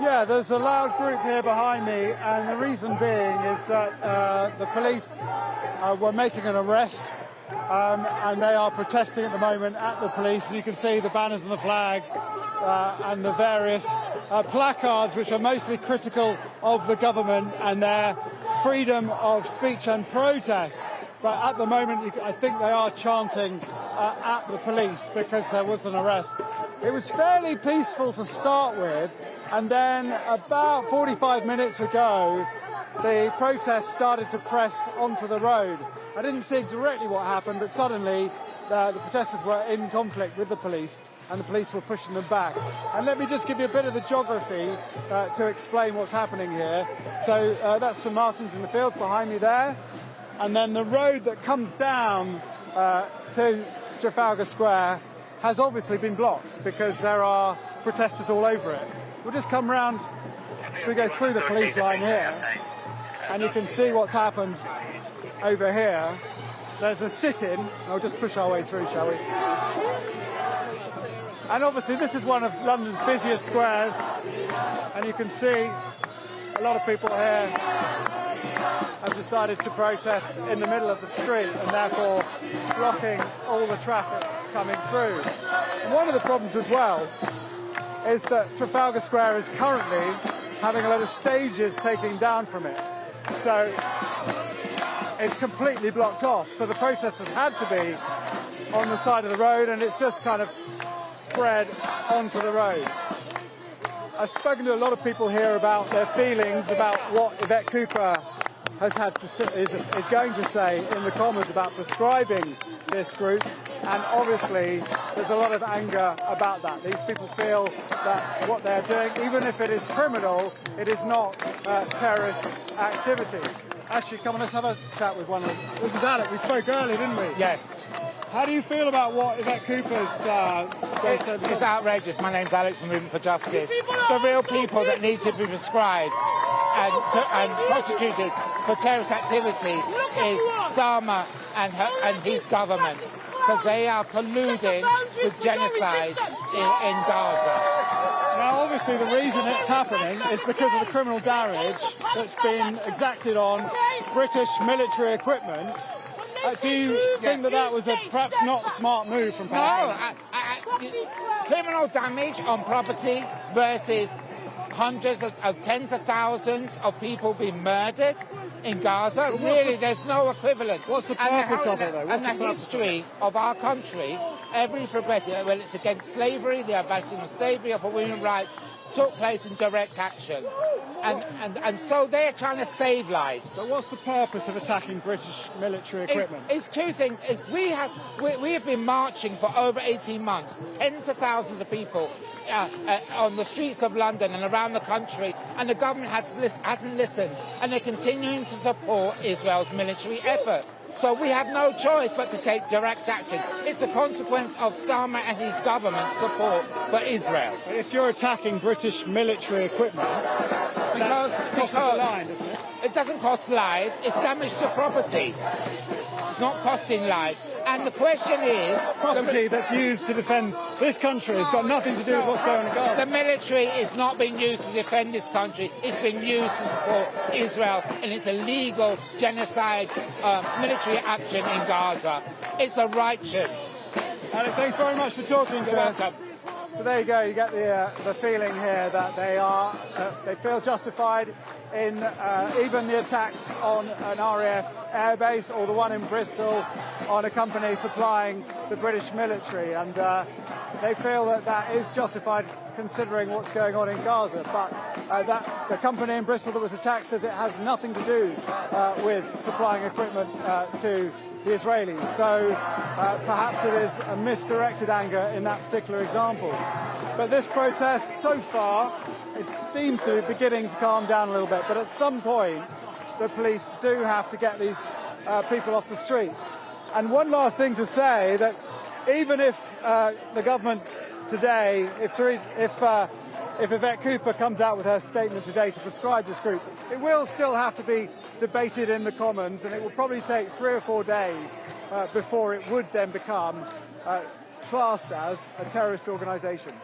Yeah, there's a loud group here behind me, and the reason being is that the police were making an arrest, and they are protesting at the moment at the police. And you can see the banners and the flags and the various placards which are mostly critical of the government and their freedom of speech and protest. But at the moment, I think they are chanting at the police because there was an arrest. It was fairly peaceful to start with, and then about 45 minutes ago, the protests started to press onto the road. I didn't see directly what happened, but suddenly the protesters were in conflict with the police, and the police were pushing them back. And let me just give you a bit of the geography to explain what's happening here. So that's St Martin's in the Fields behind me there. And then the road that comes down to Trafalgar Square has obviously been blocked because there are protesters all over it. We'll just come round, so we go through the police line here, and you can see what's happened over here. There's a sit-in. I'll just push our way through, shall we? And obviously this is one of London's busiest squares, and you can see a lot of people here have decided to protest in the middle of the street and therefore blocking all the traffic coming through. And one of the problems as well is that Trafalgar Square is currently having a lot of stages taken down from it. So it's completely blocked off. So the protesters had to be on the side of the road, and it's just kind of spread onto the road. I've spoken to a lot of people here about their feelings about what Yvette Cooper has had to say, is going to say in the Commons about proscribing this group, and obviously there's a lot of anger about that. These people feel that what they're doing, even if it is criminal, it is not terrorist activity. Actually, come on, let's have a chat with one of them. This is Alex. We spoke earlier, didn't we? Yes. How do you feel about what Yvette Cooper's It's outrageous. My name's Alex from Movement for Justice. The real people that need to be prescribed and prosecuted for terrorist activity is Starmer and his government, because they are colluding with genocide in Gaza. Now, obviously, the reason it's happening is because of the criminal damage that's been exacted on British military equipment. Do you think that was a perhaps not smart move from Palestine? No, criminal damage on property versus hundreds of tens of thousands of people being murdered in Gaza. Really, there's no equivalent. What's the purpose of it, though? And the history of our country, every progressive, well, it's against slavery, the abolition of slavery, or for women's rights, took place in direct action. And so they're trying to save lives. So what's the purpose of attacking British military equipment? It's two things. We have been marching for over 18 months, tens of thousands of people on the streets of London and around the country, and the government hasn't listened, and they're continuing to support Israel's military effort. So we have no choice but to take direct action. It's the consequence of Starmer and his government's support for Israel. But if you're attacking British military equipment, that crosses the line, doesn't it? It doesn't cost lives, it's damage to property, not costing lives. And the question is... Property that's used to defend this country has got nothing to do with what's going on in Gaza. The military is not being used to defend this country. It's been used to support Israel in its illegal genocide military action in Gaza. It's a righteous... Alex, thanks very much for talking to us. Welcome. So there you go, you get the feeling here that they feel justified in even the attacks on an RAF airbase or the one in Bristol on a company supplying the British military, and they feel that is justified considering what's going on in Gaza. But that the company in Bristol that was attacked says it has nothing to do with supplying equipment to the Israelis. So perhaps it is a misdirected anger in that particular example. But this protest so far, it seems to be beginning to calm down a little bit. But at some point, the police do have to get these people off the streets. And one last thing to say, that even if the government today, if Yvette Cooper comes out with her statement today to prescribe this group, it will still have to be debated in the Commons, and it will probably take 3 or 4 days before it would then become classed as a terrorist organisation.